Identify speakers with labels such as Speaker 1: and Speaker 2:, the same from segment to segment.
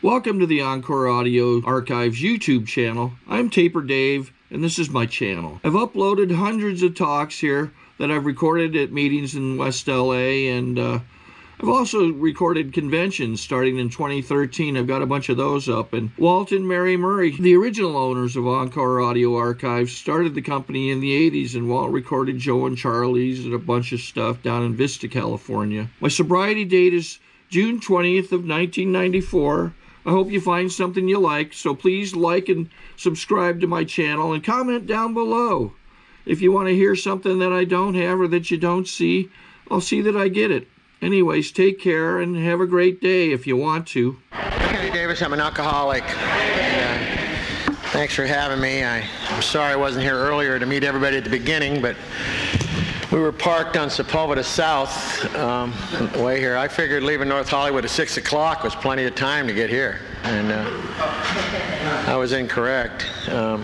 Speaker 1: Welcome to the Encore Audio Archives YouTube channel. I'm Taper Dave, and this is my channel. I've uploaded hundreds of talks here that I've recorded at meetings in West LA, and I've also recorded conventions starting in 2013. I've got a bunch of those up. And Walt and Mary Murray, the original owners of Encore Audio Archives, started the company in the 80s, and Walt recorded Joe and Charlie's and a bunch of stuff down in Vista, California. My sobriety date is June 20th of 1994. I hope you find something you like, so please like and subscribe to my channel and comment down below. If you want to hear something that I don't have or that you don't see, I'll see that I get it. Anyways, take care and have a great day if you want to.
Speaker 2: Eddie Davis, I'm an alcoholic. Thanks for having me. I'm sorry I wasn't here earlier to meet everybody at the beginning, but we were parked on Sepulveda South way here. I figured leaving North Hollywood at 6 o'clock was plenty of time to get here, and I was incorrect. But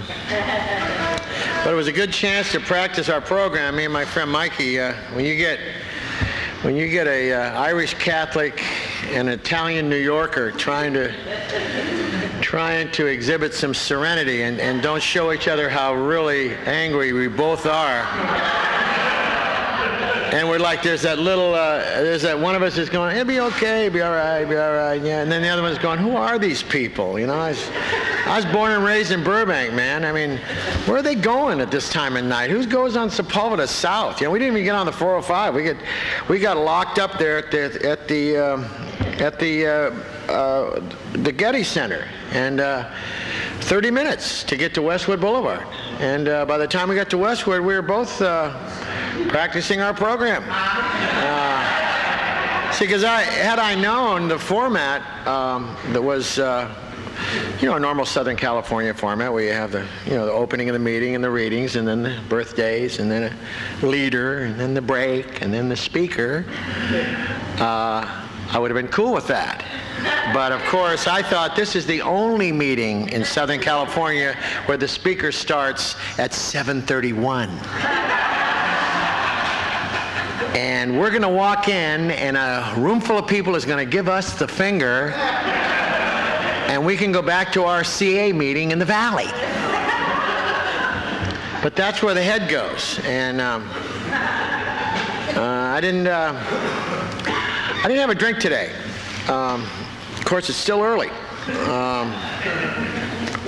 Speaker 2: it was a good chance to practice our program. Me and my friend Mikey, when you get a Irish Catholic and Italian New Yorker trying to exhibit some serenity and don't show each other how really angry we both are. And we're like, there's that one of us is going, it'll be okay, be all right, yeah. And then the other one's going, who are these people? You know, I was born and raised in Burbank, man. I mean, where are they going at this time of night? Who goes on Sepulveda South? You know, we didn't even get on the 405. We got locked up there at the Getty Center, and 30 minutes to get to Westwood Boulevard. And by the time we got to Westwood, we were both practicing our program. See, because had I known the format that was, a normal Southern California format where you have the opening of the meeting and the readings and then the birthdays and then a leader and then the break and then the speaker, I would have been cool with that. But of course, I thought this is the only meeting in Southern California where the speaker starts at 7:31. And we're going to walk in, and a room full of people is going to give us the finger, and we can go back to our CA meeting in the valley. But that's where the head goes. And I didn't have a drink today. Of course, it's still early.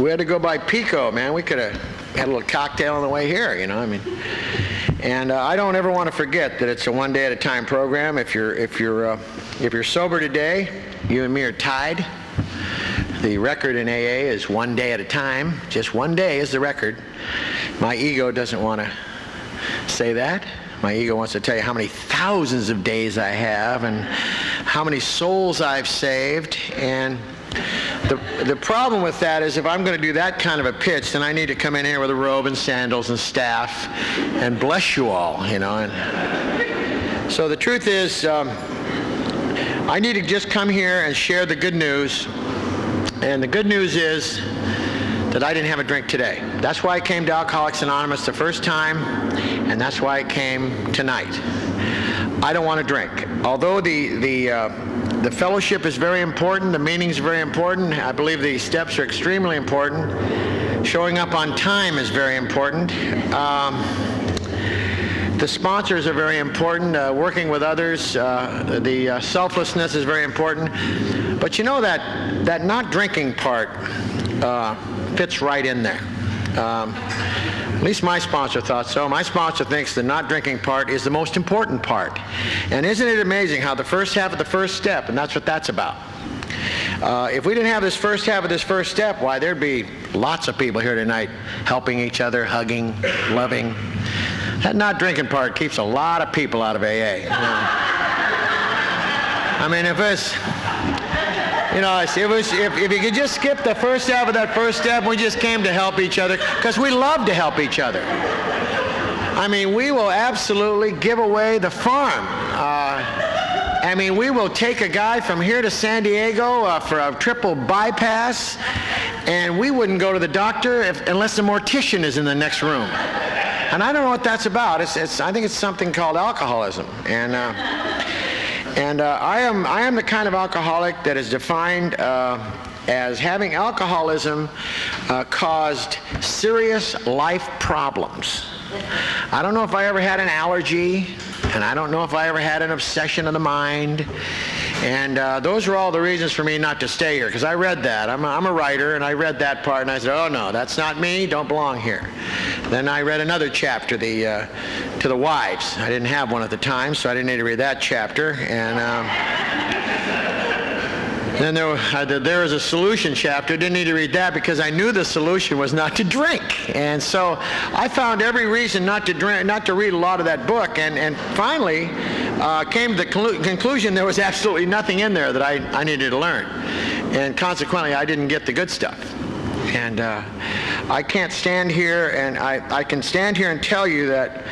Speaker 2: We had to go by Pico, man. We could have had a little cocktail on the way here, I mean. And I don't ever want to forget that it's a one day at a time program. If you're sober today, you and me are tied. The record in AA is one day at a time. Just one day is the record. My ego doesn't want to say that. My ego wants to tell you how many thousands of days I have and how many souls I've saved. And the problem with that is if I'm going to do that kind of a pitch, then I need to come in here with a robe and sandals and staff and bless you all, And so the truth is, I need to just come here and share the good news. And the good news is that I didn't have a drink today. That's why I came to Alcoholics Anonymous the first time, and that's why I came tonight. I don't want to drink. Although the fellowship is very important, the meeting is very important, I believe the steps are extremely important. Showing up on time is very important. The sponsors are very important. Working with others, the selflessness is very important. But that not drinking part fits right in there. At least my sponsor thought so. My sponsor thinks the not drinking part is the most important part. And isn't it amazing how the first half of the first step, and that's what that's about. If we didn't have this first half of this first step, why, there'd be lots of people here tonight helping each other, hugging, loving. That not drinking part keeps a lot of people out of AA. I mean, if you could just skip the first half of that first step, we just came to help each other, because we love to help each other. I mean, we will absolutely give away the farm. We will take a guy from here to San Diego for a triple bypass, and we wouldn't go to the doctor unless the mortician is in the next room. And I don't know what that's about. I think it's something called alcoholism. And I am the kind of alcoholic that is defined as having alcoholism caused serious life problems. I don't know if I ever had an allergy, and I don't know if I ever had an obsession of the mind. And those were all the reasons for me not to stay here, because I read that. I'm a writer, and I read that part, and I said, oh no, that's not me, don't belong here. Then I read another chapter, to the wives. I didn't have one at the time, so I didn't need to read that chapter. And then there was a solution chapter. Didn't need to read that because I knew the solution was not to drink. And so I found every reason not to drink, not to read a lot of that book. And finally came to the conclusion there was absolutely nothing in there that I needed to learn. And consequently, I didn't get the good stuff. And I can't stand here, and I can stand here and tell you that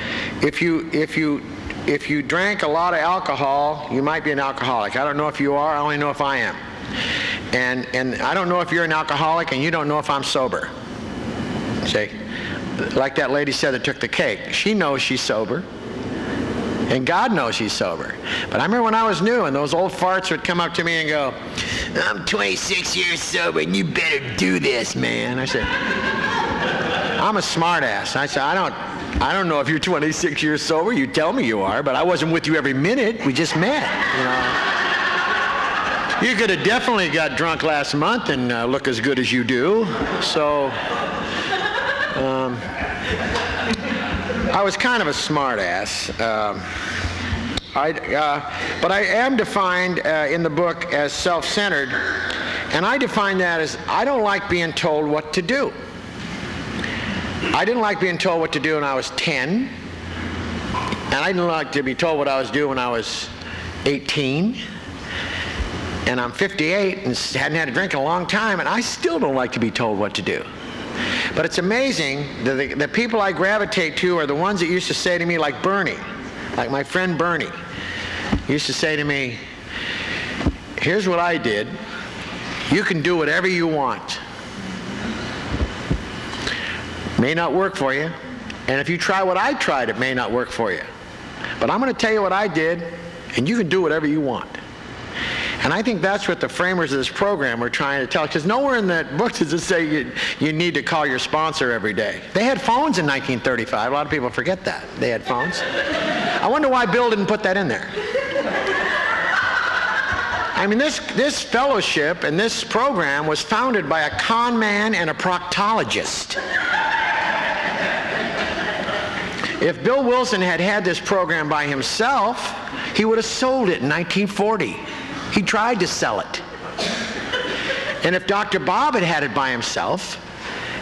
Speaker 2: if you drank a lot of alcohol, you might be an alcoholic. I don't know if you are. I only know if I am. And I don't know if you're an alcoholic, and you don't know if I'm sober. See? Like that lady said that took the cake. She knows she's sober. And God knows she's sober. But I remember when I was new, and those old farts would come up to me and go, I'm 26 years sober, and you better do this, man. I said, I'm a smart ass. I said, I don't know if you're 26 years sober. You tell me you are, but I wasn't with you every minute. We just met, you know. You could have definitely got drunk last month and look as good as you do. So I was kind of a smart ass. But I am defined in the book as self-centered, and I define that as I don't like being told what to do. I didn't like being told what to do when I was 10, and I didn't like to be told what I was doing when I was 18, and I'm 58 and hadn't had a drink in a long time, and I still don't like to be told what to do. But it's amazing that the people I gravitate to are the ones that used to say to me, like Bernie, like my friend Bernie, used to say to me, here's what I did. You can do whatever you want. May not work for you. And if you try what I tried, it may not work for you. But I'm going to tell you what I did, and you can do whatever you want. And I think that's what the framers of this program were trying to tell, because nowhere in that book does it say you need to call your sponsor every day. They had phones in 1935. A lot of people forget that. They had phones. I wonder why Bill didn't put that in there. I mean, this fellowship and this program was founded by a con man and a proctologist. If Bill Wilson had had this program by himself, he would have sold it in 1940. He tried to sell it. And if Dr. Bob had had it by himself,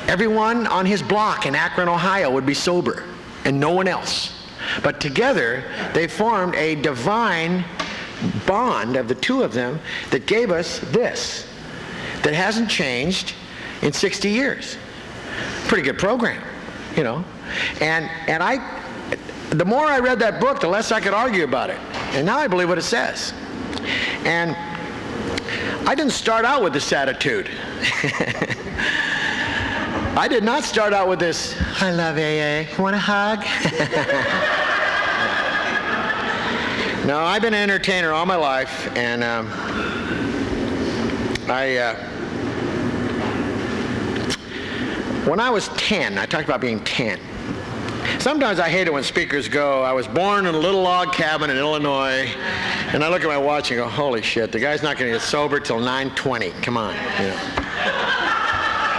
Speaker 2: everyone on his block in Akron, Ohio would be sober, and no one else. But together, they formed a divine bond of the two of them that gave us this, that hasn't changed in 60 years. Pretty good program, you know. And the more I read that book, the less I could argue about it. And now I believe what it says. And I didn't start out with this attitude. I did not start out with this, I love AA, want a hug? No, I've been an entertainer all my life, and when I was 10, I talked about being 10. Sometimes I hate it when speakers go, I was born in a little log cabin in Illinois, and I look at my watch and go, holy shit, the guy's not going to get sober till 9:20. Come on. You know.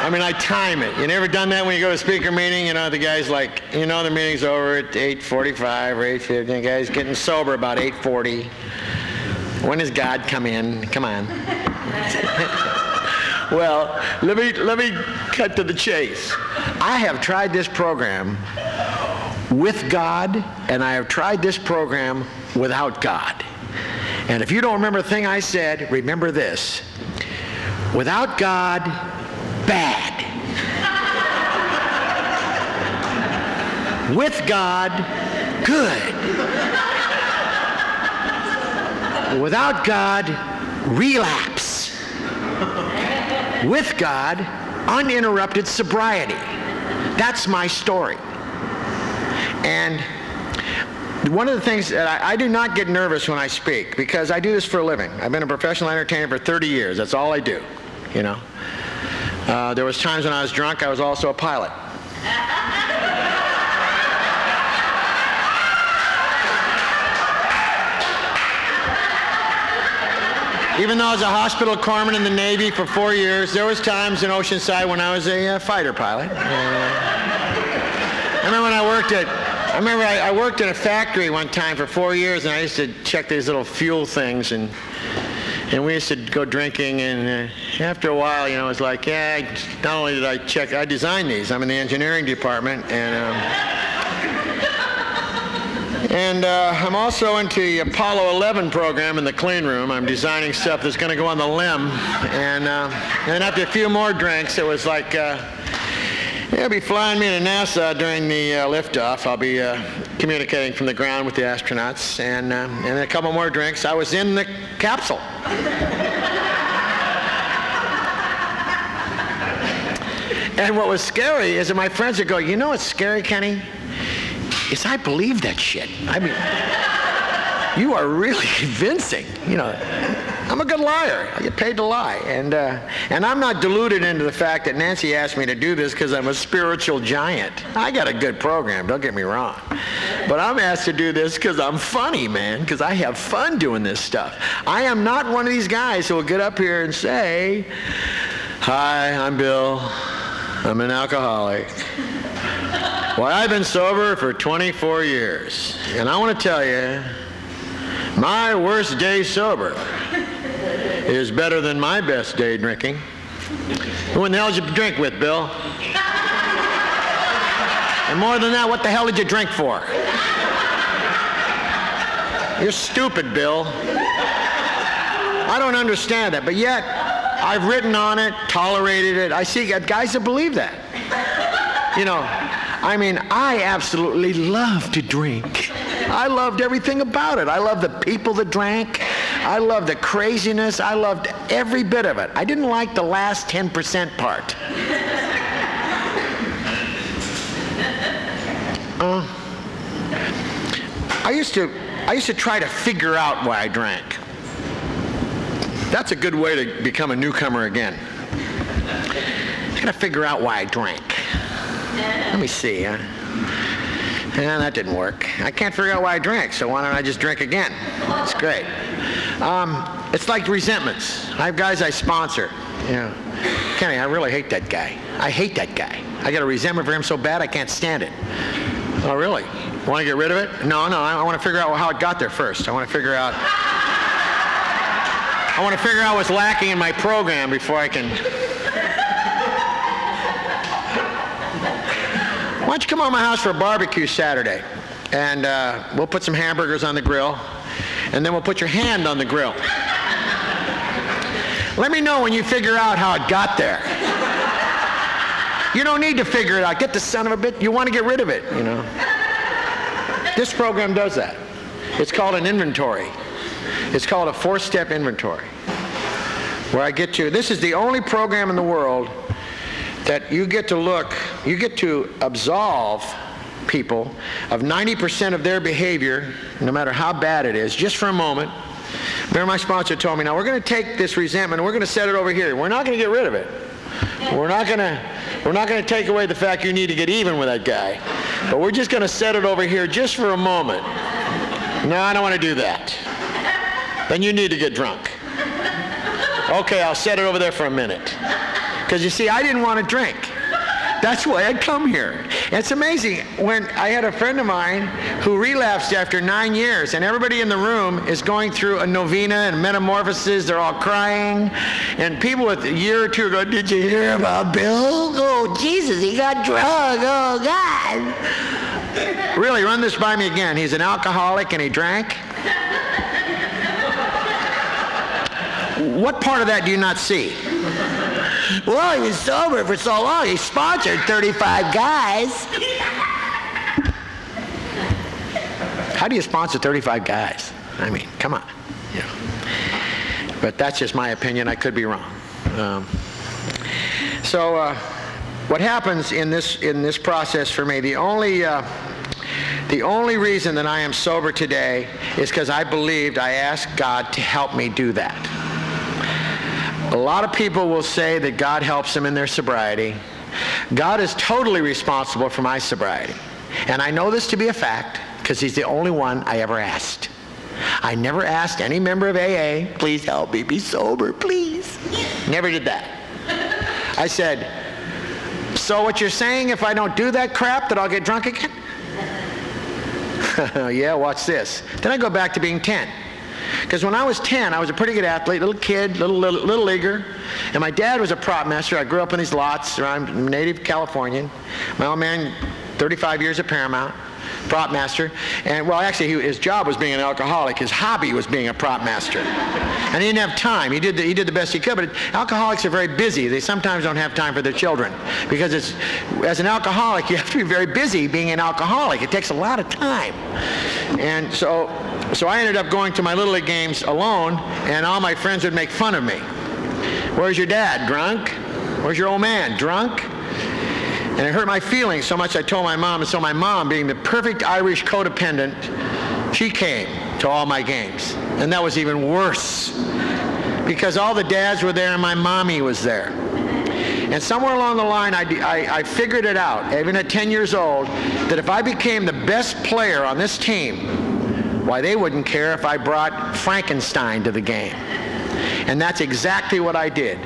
Speaker 2: I mean, I time it. You never done that when you go to a speaker meeting? You know, the guy's like, you know, the meeting's over at 8:45 or 8:50. The guy's getting sober about 8:40. When does God come in? Come on. Well, let me cut to the chase. I have tried this program with God, and I have tried this program without God. And if you don't remember the thing I said, remember this. Without God, bad. With God, good. Without God, relapse. With God, uninterrupted sobriety. That's my story. And one of the things that I do not get nervous when I speak, because I do this for a living. I've been a professional entertainer for 30 years. That's all I do. you know. There was times when I was drunk, I was also a pilot. Even though I was a hospital corpsman in the Navy for 4 years, there was times in Oceanside when I was a fighter pilot. I remember when I worked in a factory one time for 4 years, and I used to check these little fuel things, and we used to go drinking, and after a while, you know, it was like, yeah, not only did I check, I designed these. I'm in the engineering department, and I'm also into the Apollo 11 program in the clean room. I'm designing stuff that's going to go on the limb. And then after a few more drinks, it was like, they'll be flying me to NASA during the liftoff. I'll be communicating from the ground with the astronauts. And then a couple more drinks, I was in the capsule. And what was scary is that my friends would go, you know what's scary, Kenny? Is I believe that shit. I mean, you are really convincing. You know, I'm a good liar. I get paid to lie. And I'm not deluded into the fact that Nancy asked me to do this because I'm a spiritual giant. I got a good program, don't get me wrong. But I'm asked to do this because I'm funny, man, because I have fun doing this stuff. I am not one of these guys who will get up here and say, hi, I'm Bill. I'm an alcoholic. Well, I've been sober for 24 years, and I want to tell you, my worst day sober is better than my best day drinking. Who in the hell did you drink with, Bill? And more than that, what the hell did you drink for? You're stupid, Bill. I don't understand that, but yet I've written on it, tolerated it. I see guys that believe that. You know, I mean, I absolutely love to drink. I loved everything about it. I loved the people that drank. I loved the craziness. I loved every bit of it. I didn't like the last 10% part. I used to try to figure out why I drank. That's a good way to become a newcomer again. I gotta figure out why I drank. Let me see. That didn't work. I can't figure out why I drank, so why don't I just drink again? That's great. It's like resentments. I have guys I sponsor. You know, Kenny, I really hate that guy. I hate that guy. I got a resentment for him so bad I can't stand it. Oh, really? Want to get rid of it? No, I want to figure out how it got there first. I want to figure out what's lacking in my program before I can... Why don't you come on my house for a barbecue Saturday, and we'll put some hamburgers on the grill, and then we'll put your hand on the grill. Let me know when you figure out how it got there. You don't need to figure it out. Get the son of a bitch. You want to get rid of it, you know. This program does that. It's called an inventory. It's called a 4-step inventory, where I get to, this is the only program in the world that you get to absolve people of 90% of their behavior, no matter how bad it is, just for a moment. Remember, my sponsor told me, now we're going to take this resentment and we're going to set it over here. We're not going to get rid of it. We're not going to take away the fact you need to get even with that guy. But we're just going to set it over here just for a moment. No, I don't want to do that. Then you need to get drunk. Okay, I'll set it over there for a minute. Because you see, I didn't want to drink. That's why I'd come here. And it's amazing. When I had a friend of mine who relapsed after 9 years, and everybody in the room is going through a novena and metamorphosis. They're all crying. And people with a year or two go, did you hear about Bill? Oh, Jesus, he got drunk. Oh, God. Really, run this by me again. He's an alcoholic and he drank? What part of that do you not see? Well, he was sober for so long, he sponsored 35 guys. How do you sponsor 35 guys? I mean, come on. You know. But that's just my opinion. I could be wrong. What happens in this process for me, the only reason that I am sober today is because I asked God to help me do that. A lot of people will say that God helps them in their sobriety. God is totally responsible for my sobriety. And I know this to be a fact because he's the only one I ever asked. I never asked any member of AA, please help me be sober, please. Never did that. I said, so what you're saying, if I don't do that crap, that I'll get drunk again? Yeah, watch this. Then I go back to being 10. Because when I was 10, I was a pretty good athlete, little kid, little leaguer. And my dad was a prop master. I grew up in these lots. I'm a native Californian. My old man, 35 years at Paramount, prop master. And well, actually, his job was being an alcoholic. His hobby was being a prop master. And he didn't have time. He did the best he could. But alcoholics are very busy. They sometimes don't have time for their children. Because as an alcoholic, you have to be very busy being an alcoholic. It takes a lot of time. And so I ended up going to my Little League games alone, and all my friends would make fun of me. Where's your dad? Drunk? Where's your old man? Drunk? And it hurt my feelings so much I told my mom, and so my mom, being the perfect Irish codependent, she came to all my games. And that was even worse, because all the dads were there and my mommy was there. And somewhere along the line, I figured it out, even at 10 years old, that if I became the best player on this team, why, they wouldn't care if I brought Frankenstein to the game. And that's exactly what I did.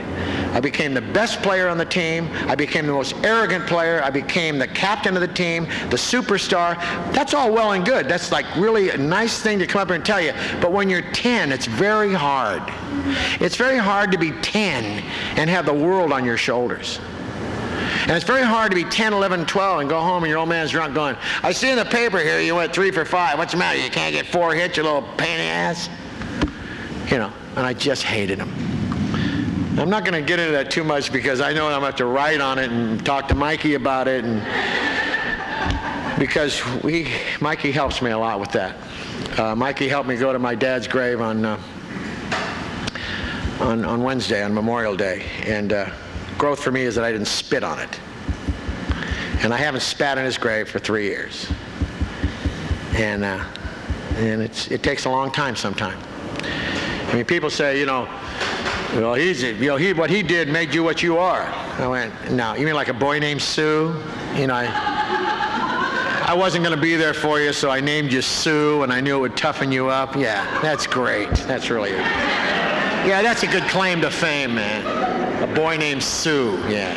Speaker 2: I became the best player on the team. I became the most arrogant player. I became the captain of the team, the superstar. That's all well and good. That's like really a nice thing to come up here and tell you. But when you're 10, it's very hard. It's very hard to be 10 and have the world on your shoulders. And it's very hard to be 10, 11, 12 and go home and your old man's drunk going, I see in the paper here you went 3 for 5. What's the matter? You can't get 4 hits, you little pain in the ass? You know, and I just hated him. I'm not going to get into that too much because I know I'm going to have to write on it and talk to Mikey about it. And because Mikey helps me a lot with that. Mikey helped me go to my dad's grave on Wednesday, on Memorial Day. And growth for me is that I didn't spit on it. And I haven't spat in his grave for 3 years. And it takes a long time sometimes. I mean, people say, well, what he did made you what you are. I went, no, you mean like a boy named Sue? I wasn't going to be there for you, so I named you Sue, and I knew it would toughen you up. Yeah, that's great. That's really it. Yeah, that's a good claim to fame, man. A boy named Sue, yeah.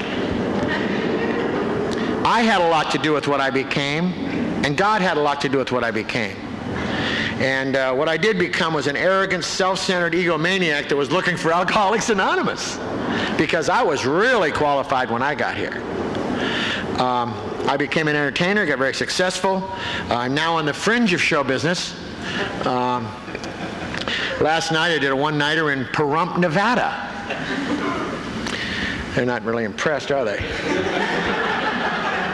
Speaker 2: I had a lot to do with what I became, and God had a lot to do with what I became. And what I did become was an arrogant, self-centered egomaniac that was looking for Alcoholics Anonymous, because I was really qualified when I got here. I became an entertainer, got very successful. I'm now on the fringe of show business. Last night I did a one-nighter in Pahrump, Nevada. They're not really impressed, are they?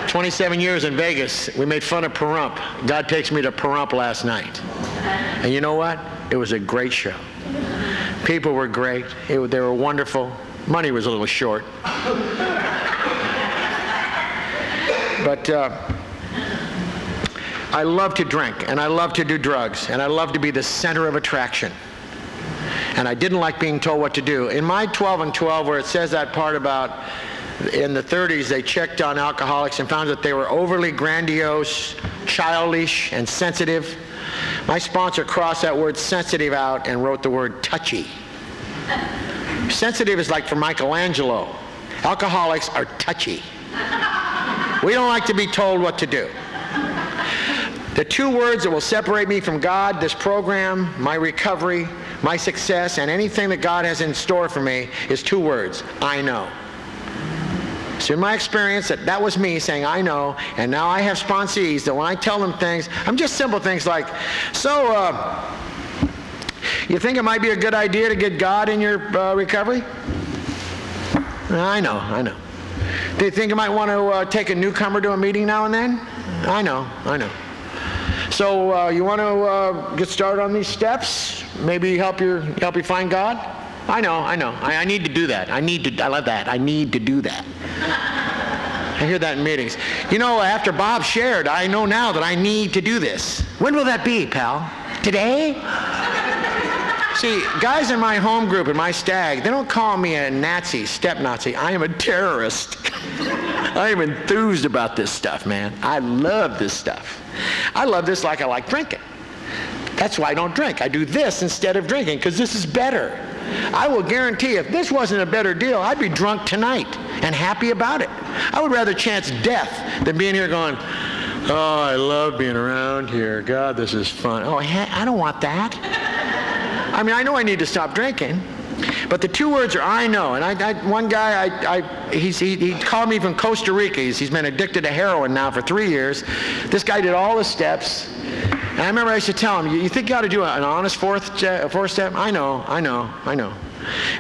Speaker 2: 27 years in Vegas, we made fun of Pahrump. God takes me to Pahrump last night. And you know what? It was a great show. People were great. They were wonderful. Money was a little short. But I love to drink, and I love to do drugs, and I love to be the center of attraction. And I didn't like being told what to do. In my 12 and 12, where it says that part about in the 30s, they checked on alcoholics and found that they were overly grandiose, childish, and sensitive. My sponsor crossed that word sensitive out and wrote the word touchy. Sensitive is like for Michelangelo. Alcoholics are touchy. We don't like to be told what to do. The 2 words that will separate me from God, this program, my recovery, my success, and anything that God has in store for me is 2 words: I know. So in my experience, that was me saying, I know, and now I have sponsees that when I tell them things, I'm just simple things like, you think it might be a good idea to get God in your recovery? I know. Do you think you might want to take a newcomer to a meeting now and then? I know. So you want to get started on these steps? Maybe help you find God? I know. I need to do that. I love that. I need to do that. I hear that in meetings. After Bob shared, I know now that I need to do this. When will that be, pal? Today? See, guys in my home group, in my stag, they don't call me a Nazi, step Nazi. I am a terrorist. I am enthused about this stuff, man. I love this stuff. I love this like I like drinking. That's why I don't drink. I do this instead of drinking, because this is better. I will guarantee if this wasn't a better deal, I'd be drunk tonight and happy about it. I would rather chance death than being here going, oh, I love being around here. God, this is fun. Oh, I don't want that. I mean, I know I need to stop drinking, but the two words are I know. And one guy, he called me from Costa Rica. He's been addicted to heroin now for 3 years. This guy did all the steps. And I remember I used to tell him, you think you ought to do an honest fourth step? I know.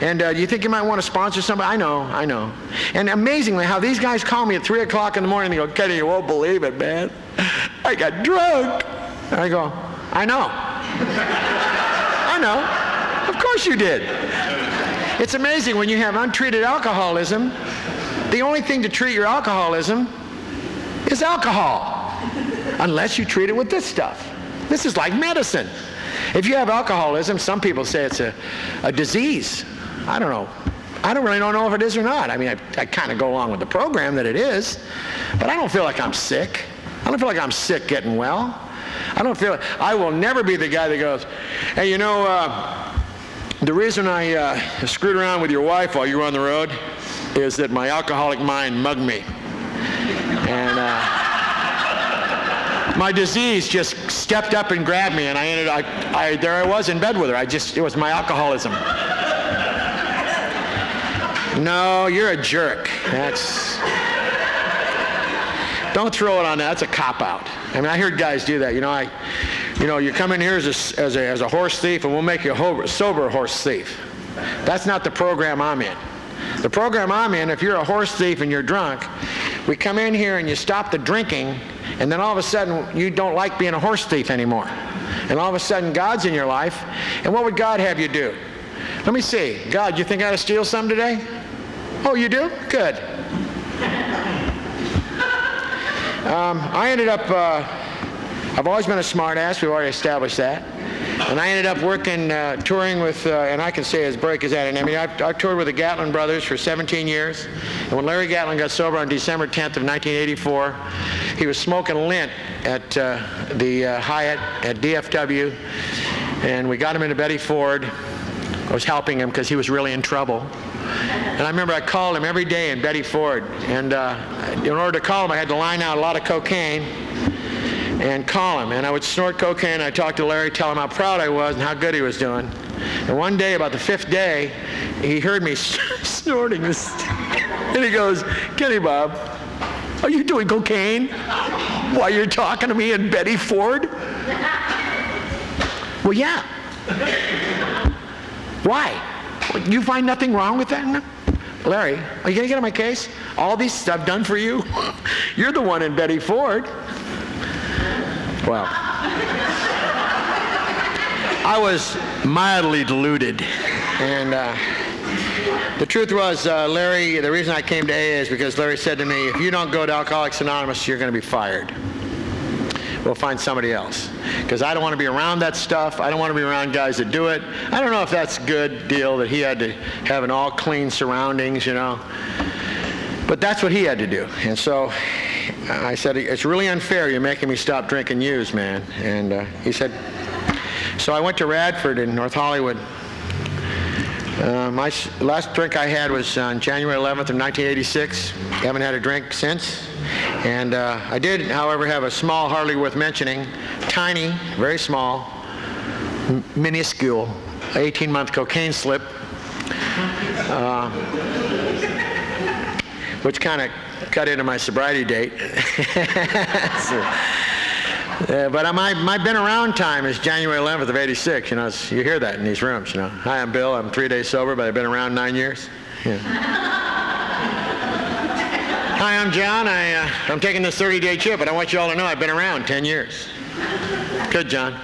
Speaker 2: And you think you might want to sponsor somebody? I know. And amazingly, how these guys call me at 3 o'clock in the morning, they go, Kenny, you won't believe it, man. I got drunk. And I go, I know. Of course you did. It's amazing when you have untreated alcoholism, the only thing to treat your alcoholism is alcohol, unless you treat it with this stuff. This is like medicine. If you have alcoholism, some people say it's a disease. I don't know. I don't really know if it is or not. I mean, I kind of go along with the program that it is, but I don't feel like I'm sick. I don't feel like I'm sick getting well. I will never be the guy that goes, hey, you know, the reason I screwed around with your wife while you were on the road is that my alcoholic mind mugged me. And my disease just stepped up and grabbed me, and there I was in bed with her. It was my alcoholism. No, you're a jerk. Don't throw it on that. That's a cop-out. I mean, I heard guys do that. You come in here as a horse thief, and we'll make you a sober horse thief. That's not the program I'm in. The program I'm in, if you're a horse thief and you're drunk, we come in here and you stop the drinking, and then all of a sudden you don't like being a horse thief anymore. And all of a sudden God's in your life, and what would God have you do? Let me see. God, you think I ought to steal some today? Oh, you do? Good. I ended up, I've always been a smart ass. We've already established that. And I ended up working, touring with, and I can say as break as that. And I mean, I've toured with the Gatlin brothers for 17 years. And when Larry Gatlin got sober on December 10th of 1984, he was smoking lint at the Hyatt at DFW. And we got him into Betty Ford. I was helping him because he was really in trouble. And I remember I called him every day in Betty Ford. And in order to call him, I had to line out a lot of cocaine and call him. And I would snort cocaine. I'd talk to Larry, tell him how proud I was and how good he was doing. And one day, about the 5th day, he heard me snorting this. And he goes, Kenny Bob, are you doing cocaine while you're talking to me in Betty Ford? Well, yeah. Why? You find nothing wrong with that? No. Larry, are you going to get on my case? All these stuff done for you? You're the one in Betty Ford. Well, I was mildly deluded. And the truth was, Larry, the reason I came to AA is because Larry said to me, if you don't go to Alcoholics Anonymous, you're going to be fired. We'll find somebody else. Because I don't want to be around that stuff. I don't want to be around guys that do it. I don't know if that's a good deal that he had to have an all clean surroundings, But that's what he had to do. And so I said, it's really unfair you're making me stop drinking use, man. And he said, so I went to Radford in North Hollywood. My last drink I had was on January 11th of 1986. Haven't had a drink since. And I did, however, have a small, hardly worth mentioning, tiny, very small, minuscule, 18-month cocaine slip, which kind of cut into my sobriety date. But my been around time is January 11th of 86. You hear that in these rooms. Hi, I'm Bill. I'm 3 days sober, but I've been around 9 years. Yeah. Hi, I'm John. I'm taking this 30-day trip, but I want you all to know I've been around 10 years. Good, John.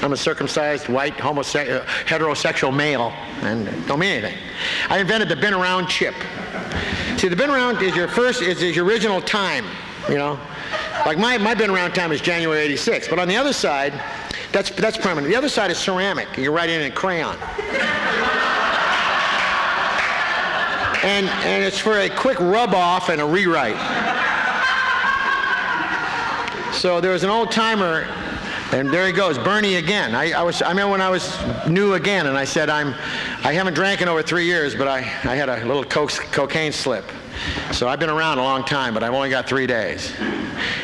Speaker 2: I'm a circumcised, white, heterosexual male, and don't mean anything. I invented the been around chip. See, the been around is your original time, Like my been around time is January 86, but on the other side, That's permanent. The other side is ceramic. You write in crayon. And it's for a quick rub off and a rewrite. So there was an old timer, and there he goes, Bernie again. I remember when I was new again, and I said, I haven't drank in over 3 years, but I had a little cocaine slip. So I've been around a long time, but I've only got 3 days.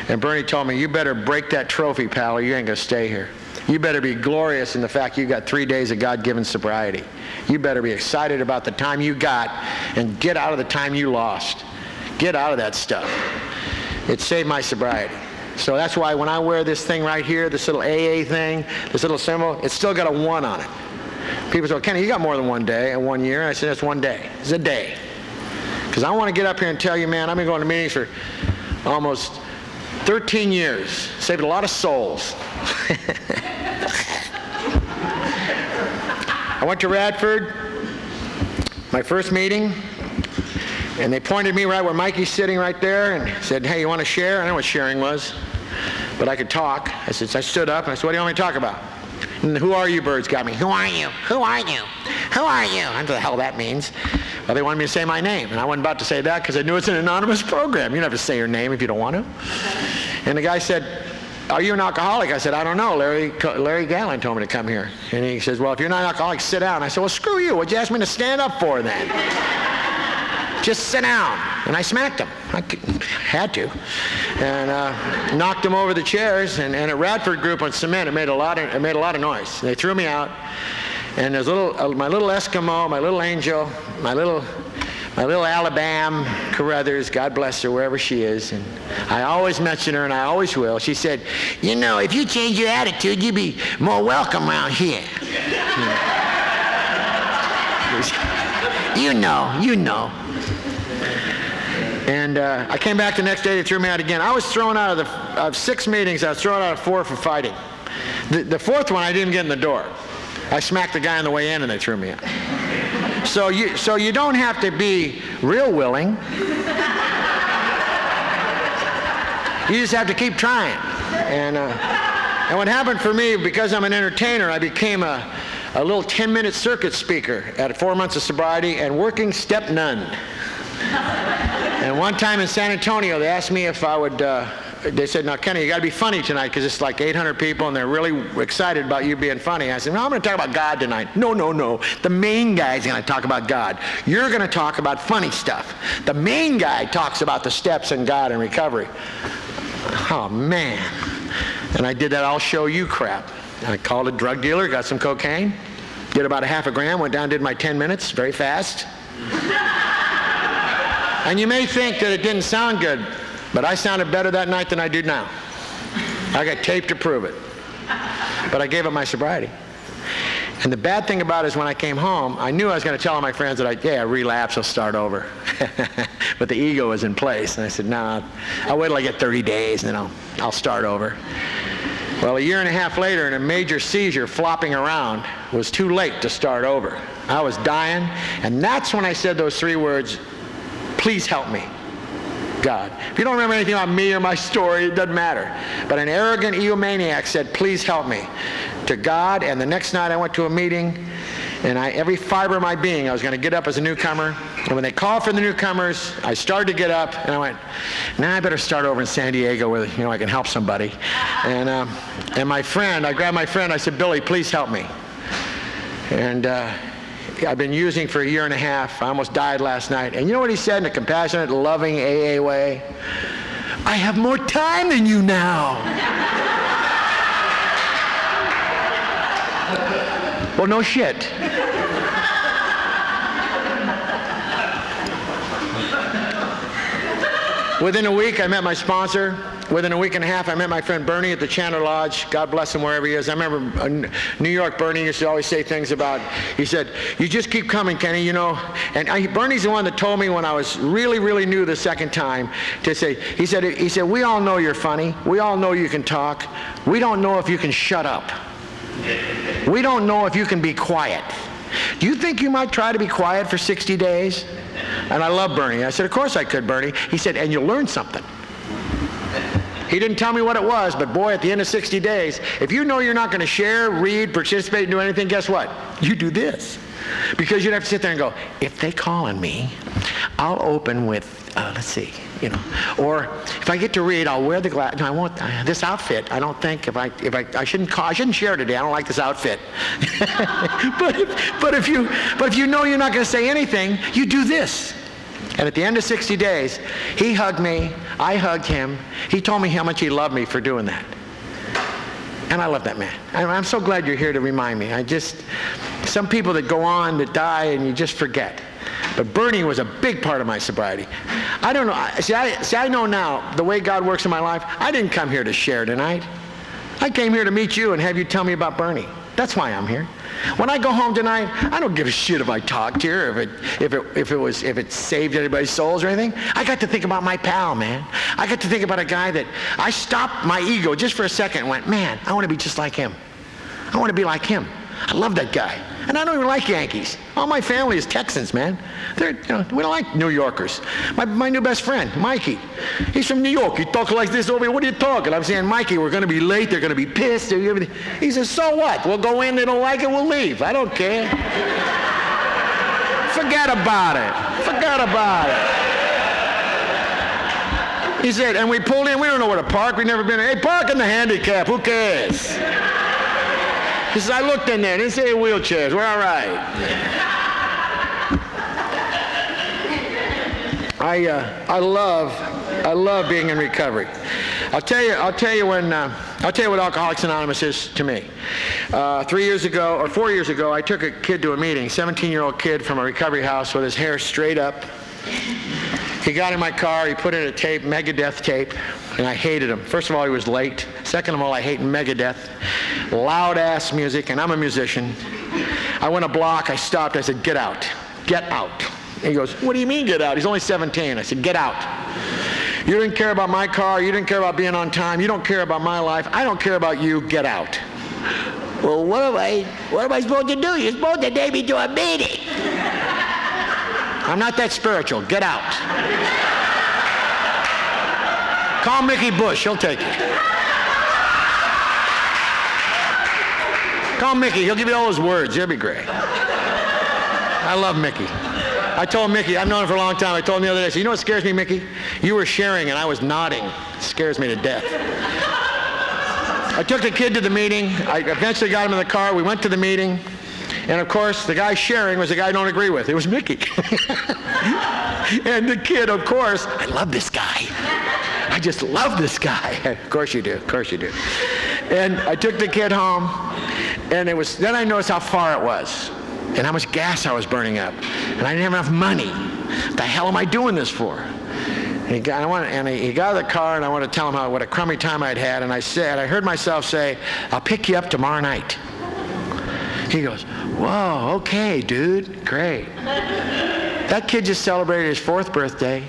Speaker 2: And Bernie told me, you better break that trophy, pal, or you ain't gonna stay here. You better be glorious in the fact you got 3 days of God-given sobriety. You better be excited about the time you got and get out of the time you lost. Get out of that stuff. It saved my sobriety. So that's why when I wear this thing right here, this little AA thing, this little symbol, it's still got a 1 on it. People say, well, Kenny, you got more than 1 day and 1 year. And I said, that's 1 day. It's a day. Because I want to get up here and tell you, man, I've been going to meetings for almost 13 years. Saved a lot of souls. I went to Radford, my first meeting, and they pointed me right where Mikey's sitting right there and said, hey, you want to share? I don't know what sharing was, but I could talk. I stood up and I said, what do you want me to talk about? And the who are you birds got me. Who are you? Who are you? Who are you? I don't know what the hell that means. Well, they wanted me to say my name, and I wasn't about to say that because I knew it's an anonymous program. You don't have to say your name if you don't want to. And the guy said, are you an alcoholic? I said, I don't know. Larry Gatlin told me to come here. And he says, well, if you're not an alcoholic, sit down. I said, well, screw you. What'd you ask me to stand up for then? Just sit down. And I smacked him. I had to. And knocked him over the chairs. And a Radford group on cement, it made a lot of noise. They threw me out. And there's my little Eskimo, my little angel, my little Alabama Carruthers, God bless her wherever she is, and I always mention her and I always will. She said, you know, if you change your attitude, you'd be more welcome around here. You know. And I came back the next day, they threw me out again. I was thrown out of 6 meetings, I was thrown out of 4 for fighting. The 4th one, I didn't even get in the door. I smacked the guy on the way in and they threw me out. So you don't have to be real willing. You just have to keep trying. And what happened for me, because I'm an entertainer, I became a little 10-minute circuit speaker at 4 months of sobriety and working step none. And one time in San Antonio, they asked me if I would, they said, now, Kenny, you got to be funny tonight because it's like 800 people and they're really excited about you being funny. I said, no, I'm going to talk about God tonight. No. The main guy's going to talk about God. You're going to talk about funny stuff. The main guy talks about the steps in God and recovery. Oh, man. And I did that I'll show you crap. I called a drug dealer, got some cocaine, did about a half a gram, went down, did my 10 minutes, very fast. And you may think that it didn't sound good, but I sounded better that night than I do now. I got tape to prove it. But I gave up my sobriety. And the bad thing about it is when I came home, I knew I was going to tell all my friends that I relapse, I'll start over. But the ego was in place. And I said, no, I'll wait till I get 30 days and then I'll start over. Well, a year and a half later, in a major seizure flopping around, it was too late to start over. I was dying. And that's when I said those 3 words, please help me, God. If you don't remember anything about me or my story, it doesn't matter. But an arrogant egomaniac said, please help me, to God. And the next night I went to a meeting, and every fiber of my being, I was going to get up as a newcomer. And when they called for the newcomers, I started to get up, and I went, I better start over in San Diego where I can help somebody. And my friend, I grabbed my friend, I said, Billy, please help me. And I've been using for a year and a half. I almost died last night. And you know what he said in a compassionate, loving AA way? I have more time than you now. Well, no shit. Within a week, I met my sponsor. Within a week and a half, I met my friend Bernie at the Chandler Lodge. God bless him wherever he is. I remember New York, Bernie used to always say things about, he said, you just keep coming, Kenny, And Bernie's the one that told me when I was really, really new the second time to say, he said, we all know you're funny. We all know you can talk. We don't know if you can shut up. We don't know if you can be quiet. Do you think you might try to be quiet for 60 days? And I love Bernie. I said, of course I could, Bernie. He said, and you'll learn something. He didn't tell me what it was, but boy, at the end of 60 days, if you know you're not going to share, read, participate, and do anything, guess what? You do this. Because you'd have to sit there and go, if they call on me, I'll open with, let's see, or if I get to read, I'll wear the glass. No, I won't. This outfit, I don't think I shouldn't share today. I don't like this outfit. but if you know you're not going to say anything, you do this. And at the end of 60 days, he hugged me, I hugged him. He told me how much he loved me for doing that. And I love that man. I'm so glad you're here to remind me. Some people that go on, that die, and you just forget. But Bernie was a big part of my sobriety. I don't know. See, I know now the way God works in my life. I didn't come here to share tonight. I came here to meet you and have you tell me about Bernie. That's why I'm here. When I go home tonight, I don't give a shit if I talked here, if it saved anybody's souls or anything. I got to think about my pal, man. I got to think about a guy that I stopped my ego just for a second and went, man, I want to be just like him. I want to be like him. I love that guy. And I don't even like Yankees. All my family is Texans, man. We don't like New Yorkers. My new best friend, Mikey, he's from New York. He talks like this over here. What are you talking? I'm saying, Mikey, we're going to be late. They're going to be pissed. He says, so what? We'll go in. They don't like it. We'll leave. I don't care. Forget about it. Forget about it. He said, and we pulled in. We don't know where to park. We've never been. Hey, park in the handicap. Who cares? He says, I looked in there. They didn't say wheelchairs. We're all right. I love being in recovery. I'll tell you what Alcoholics Anonymous is to me. 4 years ago, I took a kid to a meeting, 17-year-old kid from a recovery house with his hair straight up. He got in my car, he put in a tape, Megadeth tape, and I hated him. First of all, he was late. Second of all, I hate Megadeth. Loud-ass music, and I'm a musician. I went a block, I stopped, I said, get out. Get out. And he goes, what do you mean get out? He's only 17. I said, get out. You didn't care about my car, you didn't care about being on time, you don't care about my life, I don't care about you, get out. Well, what am I supposed to do? You're supposed to take me to a meeting. I'm not that spiritual. Get out. Call Mickey Bush. He'll take you. Call Mickey. He'll give you all his words. He'll be great. I love Mickey. I told Mickey, I've known him for a long time. I told him the other day, I said, you know what scares me, Mickey? You were sharing and I was nodding. It scares me to death. I took the kid to the meeting. I eventually got him in the car. We went to the meeting. And of course, the guy sharing was the guy I don't agree with. It was Mickey. And the kid, of course, I love this guy. I just love this guy. Of course you do. Of course you do. And I took the kid home, and then I noticed how far it was and how much gas I was burning up. And I didn't have enough money. What the hell am I doing this for? And he got out of the car, and I wanted to tell him what a crummy time I'd had. And I heard myself say, I'll pick you up tomorrow night. He goes, whoa, okay, dude, great. That kid just celebrated his 4th birthday.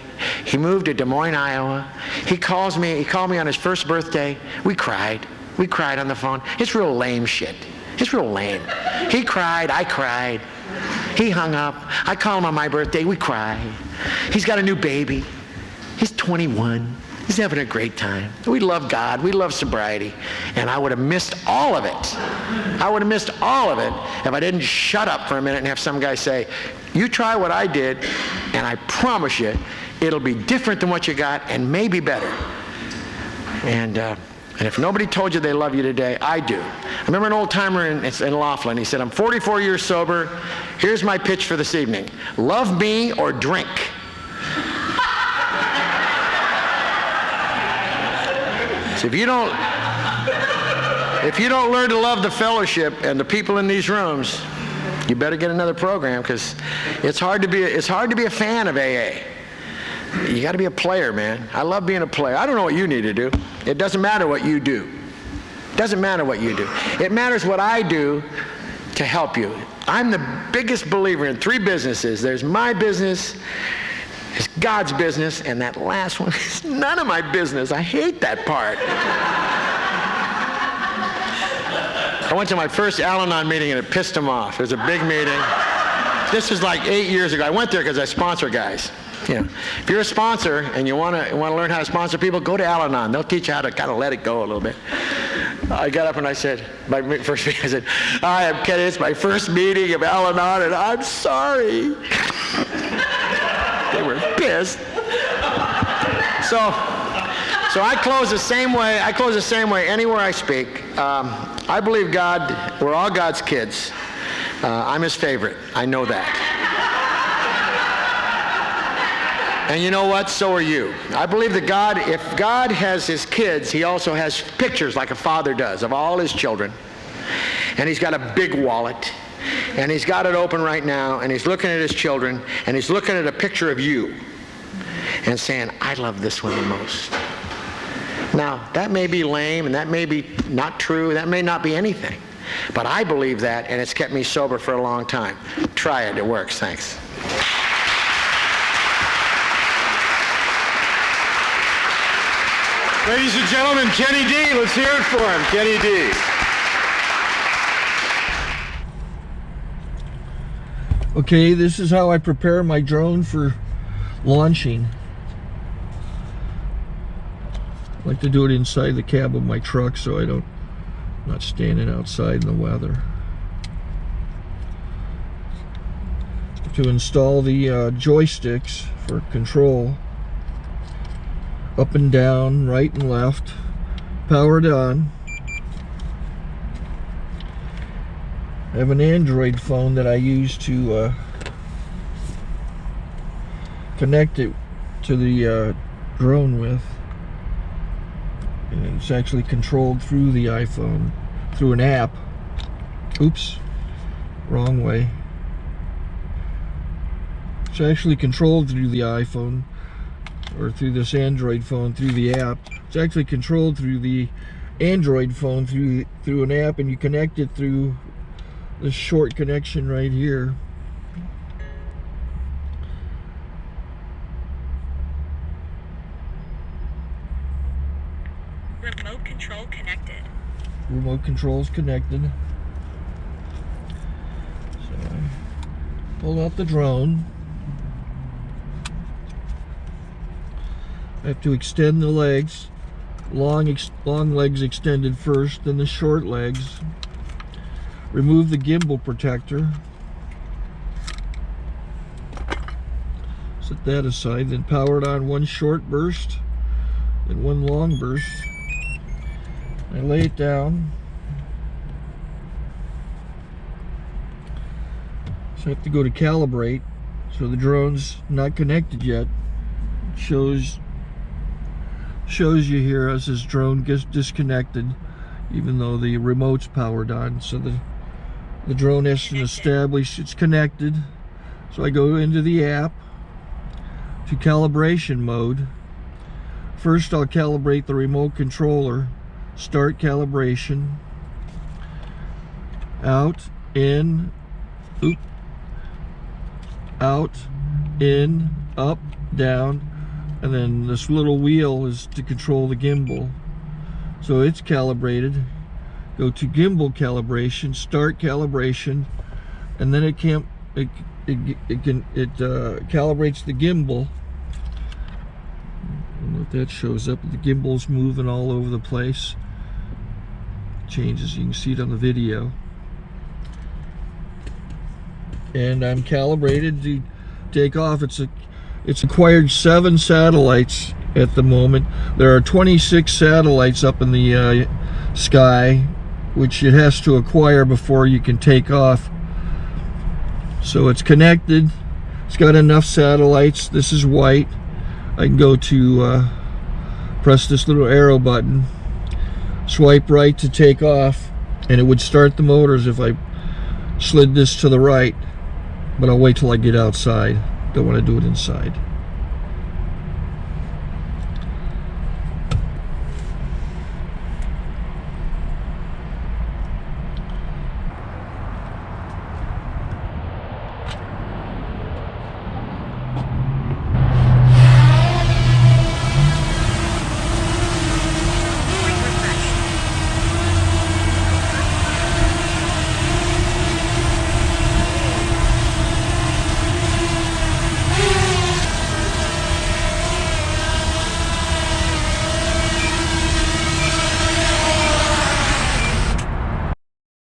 Speaker 2: He moved to Des Moines, Iowa. He called me on his 1st birthday. We cried on the phone. It's real lame shit. It's real lame. He cried, I cried. He hung up. I call him on my birthday, we cry. He's got a new baby. He's 21. He's having a great time. We love God. We love sobriety. And I would have missed all of it. I would have missed all of it if I didn't shut up for a minute and have some guy say, you try what I did, and I promise you, it'll be different than what you got and maybe better. And if nobody told you they love you today, I do. I remember an old timer in Laughlin. He said, I'm 44 years sober. Here's my pitch for this evening. Love me or drink. So if you don't learn to love the fellowship and the people in these rooms, you better get another program, because it's hard to be a fan of AA. You got to be a player, man. I love being a player. I don't know what you need to do. It doesn't matter what you do. It doesn't matter what you do. It matters what I do to help you. I'm the biggest believer in 3 businesses. There's my business, it's God's business, and that last one is none of my business. I hate that part. I went to my first Al-Anon meeting and it pissed him off. It was a big meeting. This was like 8 years ago. I went there because I sponsor guys. if you're a sponsor and you want to learn how to sponsor people, go to Al-Anon. They'll teach you how to kind of let it go a little bit. I got up and I said, my first meeting, I said, "Hi, I'm Kenny. It's my first meeting of Al-Anon, and I'm sorry." They were pissed. So I close the same way. I close the same way anywhere I speak. I believe God. We're all God's kids. I'm His favorite. I know that. And you know what? So are you. I believe that God, if God has His kids, He also has pictures like a father does of all His children. And He's got a big wallet. And He's got it open right now. And He's looking at His children. And He's looking at a picture of you. And saying, "I love this one the most." Now, that may be lame. And that may be not true. That may not be anything. But I believe that. And it's kept me sober for a long time. Try it. It works. Thanks.
Speaker 3: Ladies and gentlemen, Kenny D. Let's hear it for him. Kenny D.
Speaker 1: Okay, this is how I prepare my drone for launching. I like to do it inside the cab of my truck so I'm not standing outside in the weather. To install the joysticks for control, up and down, right and left, powered on. I have an Android phone that I use to connect it to the drone with. And it's actually controlled through the iPhone, through an app. Oops, wrong way. It's actually controlled through the iPhone, or through this Android phone, through the app. It's actually controlled through the Android phone, through an app, and you connect it through this short connection right here.
Speaker 4: Remote control connected.
Speaker 1: Remote control's connected. So I pull out the drone. I have to extend the legs, long legs extended first, then the short legs. Remove the gimbal protector. Set that aside, then power it on one short burst, then one long burst. I lay it down. So I have to go to calibrate. So the drone's not connected yet. It shows you here as this drone gets disconnected, even though the remote's powered on. So the drone has to establish it's connected. So I go into the app to calibration mode. First I'll calibrate the remote controller. Start calibration. Out, in, out, in, up, down. And then this little wheel is to control the gimbal. So it's calibrated. Go to gimbal calibration, start calibration, and then it calibrates the gimbal. I don't know if that shows up. The gimbal's moving all over the place. Changes, you can see it on the video. And I'm calibrated to take off. It's acquired 7 satellites at the moment. There are 26 satellites up in the sky, which it has to acquire before you can take off. So it's connected. It's got enough satellites. This is white. I can go to press this little arrow button, swipe right to take off, and it would start the motors if I slid this to the right. But I'll wait till I get outside. Don't want to do it inside.